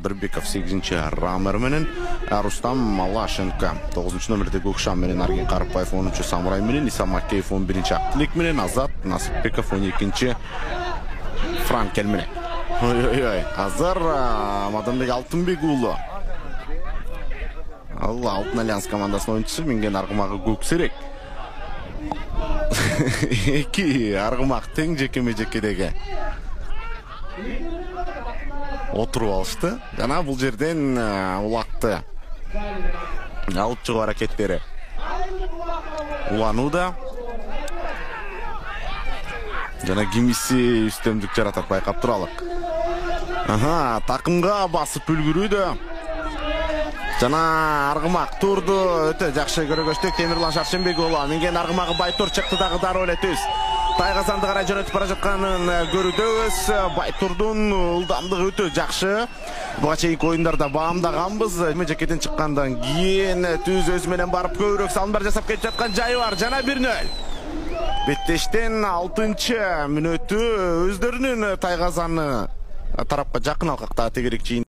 Кадырбеков 8-нчи Рамер менен, Рустам Малашенко 9-нчы номерде Көкшам менен, Арген Карпаев 10-нчы Самурай менен, Иса Макеев 11-нчы Актилек менен, Азат Насипбеков 12-нчы Франкель менен. Ой-ой-ой, азыр Мадамбек Алтынбек уулу. Алтын Альянс командасынын ойынчусу, менген аргымагы Көксерек. Эки аргымак тең жекеме-жекедеги отуруп алышты. Жана бул жерден улакты алып чыгуу аракеттери уланууда. Жана кимиси үстөмдүк жаратат байкап туралык. Такымга басып үлгүрүүдө. Жана аргымак турду өтө жакшы көргөчтүк. Темирлан Шаршенбек уулу менген аргымагы Байтур чыкты дагы дароо эле түз. Тайгазанды карай жөнөтүп бара жатканын көрүүдөбүз. Байтурдун ылдамдыгы өтө жакшы. Буга чейинки оюндарда баамдаганбыз. Жекеден чыккандан кийин түз өзү менен барып көбүрөөк салымдар жасап кетип жаткан жайы бар. Жана 1-0. Беттештен 6-нчы мүнөтү өздөрүнүн Тайгазаны тарапка жакын алкакта тегерек